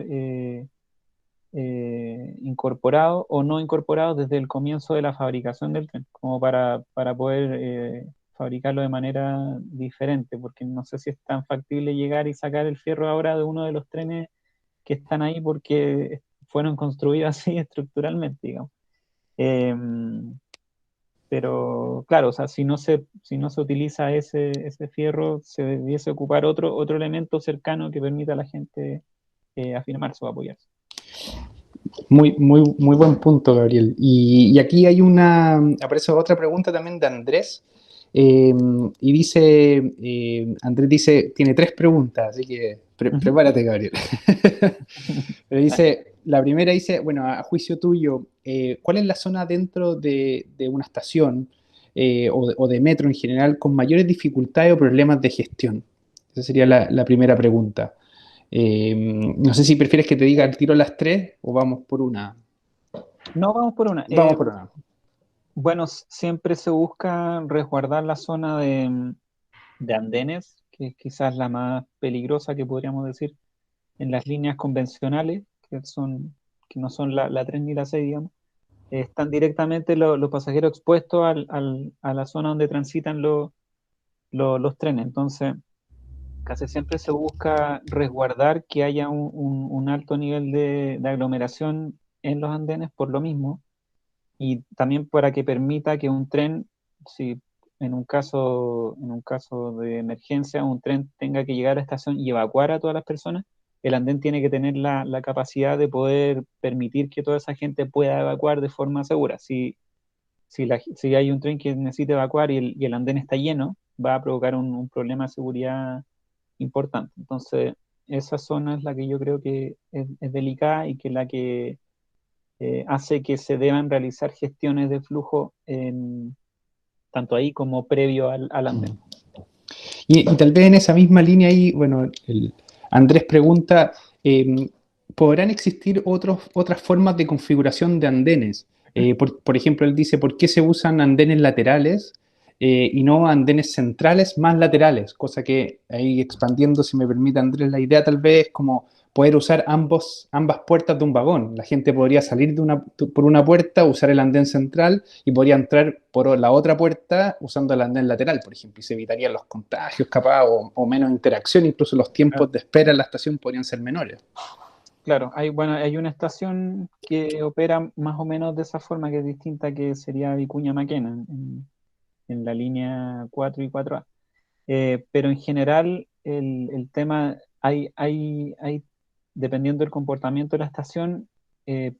incorporados o no incorporados desde el comienzo de la fabricación del tren, como para poder fabricarlo de manera diferente, porque no sé si es tan factible llegar y sacar el fierro ahora de uno de los trenes que están ahí porque fueron construidos así estructuralmente, digamos. Em, pero claro, o sea, si no se utiliza ese fierro, se debiese ocupar otro elemento cercano que permita a la gente afirmarse o apoyarse. Muy buen punto, Gabriel. Y aquí aparece otra pregunta también de Andrés. Y dice, Andrés dice, tiene tres preguntas, así que Ujú. prepárate, Gabriel. Pero dice, la primera dice, bueno, a juicio tuyo, ¿cuál es la zona dentro de una estación o de metro en general con mayores dificultades o problemas de gestión? Esa sería la primera pregunta. No sé si prefieres que te diga al tiro las tres o vamos por una. No, vamos por una. Vamos por una. Bueno, siempre se busca resguardar la zona de andenes, que es quizás la más peligrosa que podríamos decir en las líneas convencionales, que no son la 3 ni la 6, digamos. Están directamente los pasajeros expuestos a la zona donde transitan los trenes. Entonces, casi siempre se busca resguardar que haya un alto nivel de aglomeración en los andenes por lo mismo, y también para que permita que un tren, si en un caso de emergencia, un tren tenga que llegar a la estación y evacuar a todas las personas, el andén tiene que tener la capacidad de poder permitir que toda esa gente pueda evacuar de forma segura. Si hay un tren que necesita evacuar y el andén está lleno, va a provocar un problema de seguridad importante. Entonces, esa zona es la que yo creo que es delicada y que la que hace que se deban realizar gestiones de flujo tanto ahí como previo al andén. Y tal vez en esa misma línea ahí, bueno, Andrés pregunta, ¿podrán existir otras formas de configuración de andenes? Por ejemplo, él dice, ¿por qué se usan andenes laterales y no andenes centrales más laterales? Cosa que ahí expandiendo, si me permite Andrés, la idea tal vez es como poder usar ambas puertas de un vagón. La gente podría salir por una puerta, usar el andén central y podría entrar por la otra puerta usando el andén lateral, por ejemplo, y se evitarían los contagios capaz o menos interacción, incluso los Claro, tiempos de espera en la estación podrían ser menores. claro, hay una estación que opera más o menos de esa forma, que es distinta, que sería Vicuña Maquena, en la línea 4 y 4A. Pero en general, el tema, dependiendo del comportamiento de la estación,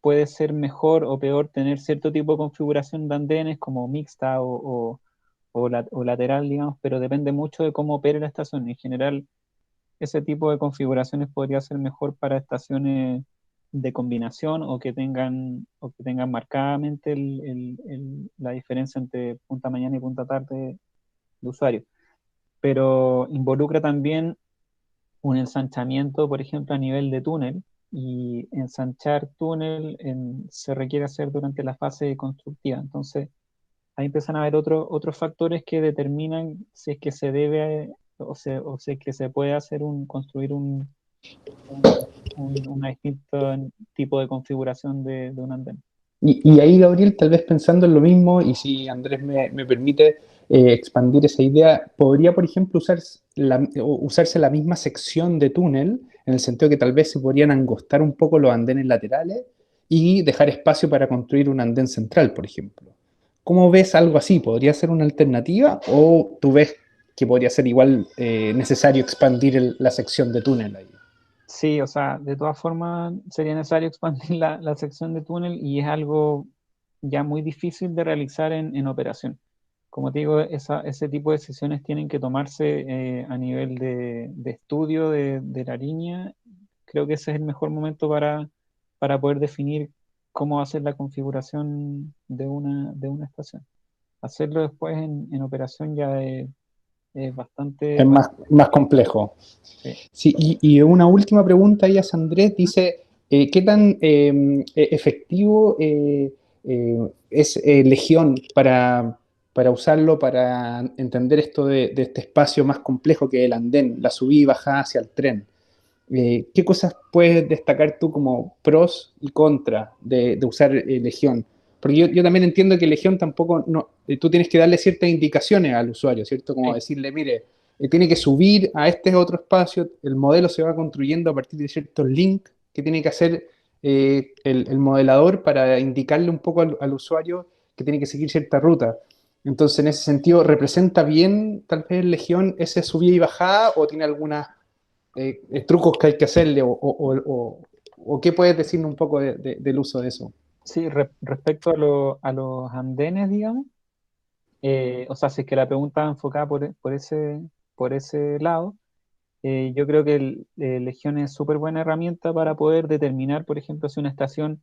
puede ser mejor o peor tener cierto tipo de configuración de andenes como mixta o lateral, digamos, pero depende mucho de cómo opere la estación. En general, ese tipo de configuraciones podría ser mejor para estaciones de combinación o que tengan marcadamente la diferencia entre punta mañana y punta tarde de usuario. Pero involucra también un ensanchamiento, por ejemplo, a nivel de túnel, y ensanchar túnel se requiere hacer durante la fase constructiva. Entonces, ahí empiezan a haber otros factores que determinan si es que se debe o si es que se puede hacer construir una distinto tipo de configuración de un andén. Y ahí, Gabriel, tal vez pensando en lo mismo, y si Andrés me permite expandir esa idea, podría, por ejemplo, usarse la misma sección de túnel, en el sentido que tal vez se podrían angostar un poco los andenes laterales y dejar espacio para construir un andén central, por ejemplo. ¿Cómo ves algo así? ¿Podría ser una alternativa o tú ves que podría ser igual necesario expandir la sección de túnel ahí? Sí, o sea, de todas formas sería necesario expandir la sección de túnel y es algo ya muy difícil de realizar en operación. Como te digo, ese tipo de decisiones tienen que tomarse a nivel de estudio de la línea. Creo que ese es el mejor momento para poder definir cómo va a ser la configuración de una estación. Hacerlo después en operación ya es bastante, Es bastante más complejo. complejo. Sí. Sí, y una última pregunta ahí a Andrés, dice, ¿qué tan efectivo es Legión para usarlo, para entender esto de este espacio más complejo que es el andén, la subida y bajada hacia el tren? ¿Qué cosas puedes destacar tú como pros y contras de usar Legión? Porque yo también entiendo que Legión tampoco, no, tú tienes que darle ciertas indicaciones al usuario, ¿cierto? Como Sí. decirle, mire, tiene que subir a este otro espacio, el modelo se va construyendo a partir de ciertos links que tiene que hacer el modelador para indicarle un poco al usuario que tiene que seguir cierta ruta. Entonces, en ese sentido, ¿representa bien tal vez Legión ese subida y bajada o tiene algunas trucos que hay que hacerle o qué puedes decirme un poco del uso de eso? Sí, respecto a los andenes, digamos, o sea, si es que la pregunta va enfocada por ese lado, yo creo que Legion es súper buena herramienta para poder determinar, por ejemplo, si una estación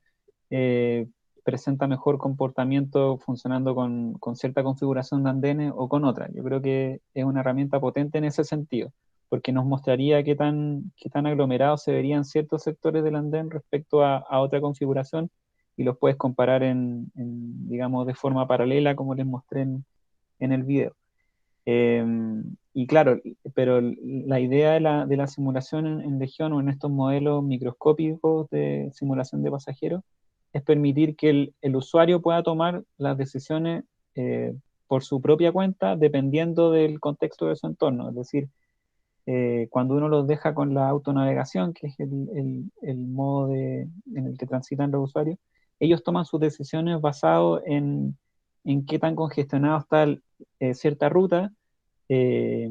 eh, presenta mejor comportamiento funcionando con cierta configuración de andenes o con otra. Yo creo que es una herramienta potente en ese sentido, porque nos mostraría qué tan aglomerados se verían ciertos sectores del andén respecto a otra configuración y los puedes comparar digamos, de forma paralela, como les mostré en el video. Eh, y claro, pero la idea de la simulación en Legión o en estos modelos microscópicos de simulación de pasajeros es permitir que el usuario pueda tomar las decisiones por su propia cuenta dependiendo del contexto de su entorno. Es decir, cuando uno los deja con la autonavegación, que es el modo en el que transitan los usuarios, ellos toman sus decisiones basado en qué tan congestionado está cierta ruta, eh,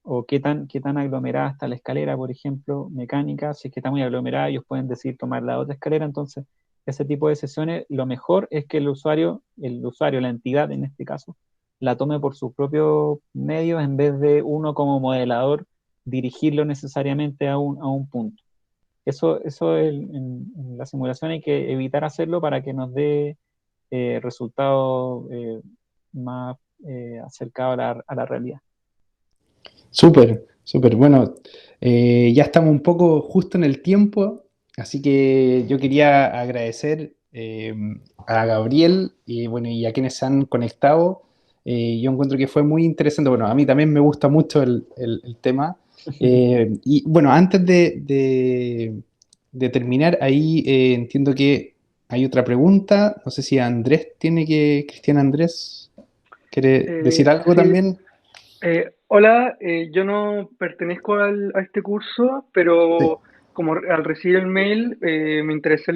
o qué tan aglomerada está la escalera, por ejemplo, mecánica. Si es que está muy aglomerada, ellos pueden decidir tomar la otra escalera. Entonces, ese tipo de sesiones, lo mejor es que la entidad en este caso, la tome por sus propios medios en vez de uno como modelador dirigirlo necesariamente a un punto. Eso en la simulación hay que evitar hacerlo para que nos dé resultados más acercados a la realidad. Súper, súper. Bueno, ya estamos un poco justo en el tiempo, así que yo quería agradecer a Gabriel y, bueno, y a quienes se han conectado. Yo encuentro que fue muy interesante. Bueno, a mí también me gusta mucho el tema. Y bueno, antes de terminar, ahí entiendo que hay otra pregunta. No sé si Cristian Andrés, quiere decir algo Sí, también. hola, yo no pertenezco a este curso, Sí. pero como al recibir el mail me interesé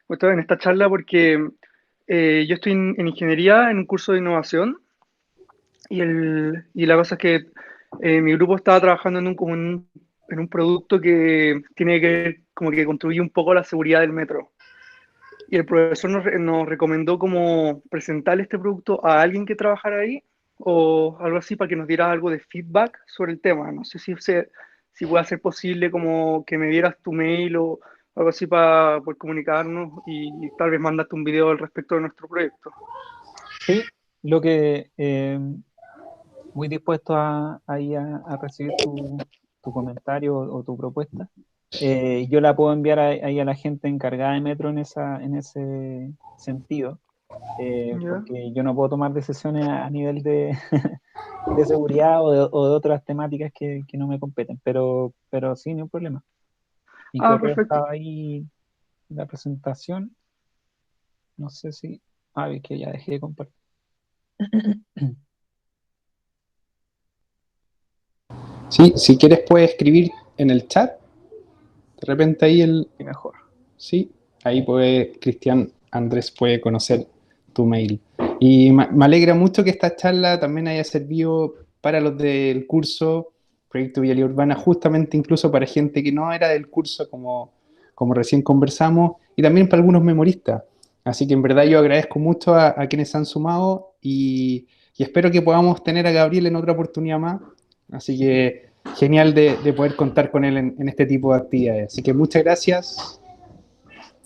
justo en esta charla porque yo estoy en ingeniería en un curso de innovación y la cosa es que mi grupo estaba trabajando en un producto que tiene que como que contribuye un poco a la seguridad del metro. Y el profesor nos recomendó como presentar este producto a alguien que trabajara ahí o algo así para que nos diera algo de feedback sobre el tema. No sé si si puede ser posible como que me dieras tu mail o algo así para poder comunicarnos y tal vez mandarte un video al respecto de nuestro proyecto. Sí, lo que muy dispuesto ahí a recibir tu comentario o tu propuesta. Yo la puedo enviar ahí a la gente encargada de Metro en ese sentido, ¿Ya? porque yo no puedo tomar decisiones a nivel de, de seguridad o de otras temáticas que no me competen, pero sí, no hay problema. Mi Ah, correo perfecto. estaba ahí en la presentación, no sé si... Ah, es que ya dejé de compartir. Sí, si quieres puedes escribir en el chat, de repente ahí Y mejor. sí, ahí puede, Cristian Andrés puede conocer tu mail. Y me alegra mucho que esta charla también haya servido para los del curso Proyecto Vialidad Urbana, justamente incluso para gente que no era del curso, como recién conversamos, y también para algunos memoristas. Así que en verdad yo agradezco mucho a quienes se han sumado y espero que podamos tener a Gabriel en otra oportunidad más. Así que genial de poder contar con él en este tipo de actividades. Así que muchas gracias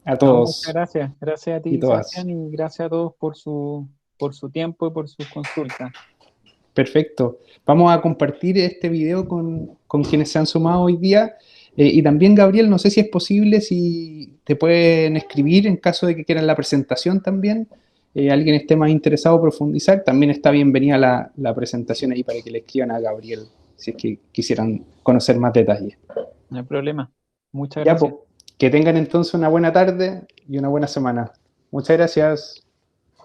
a No, muchas todos gracias. Gracias a y ti, todas. Sebastián, y gracias a todos por su tiempo y por sus consultas. Perfecto. Vamos a compartir este video con quienes se han sumado hoy día. Y también, Gabriel, no sé si es posible, si te pueden escribir en caso de que quieran la presentación también. Alguien esté más interesado en profundizar, también está bienvenida la presentación ahí para que le escriban a Gabriel, si es que quisieran conocer más detalles. No hay problema. Muchas Ya, pues, gracias. que tengan entonces una buena tarde y una buena semana. Muchas gracias.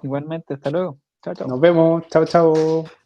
Igualmente, hasta luego. Chao, chao. Nos vemos. Chao, chao.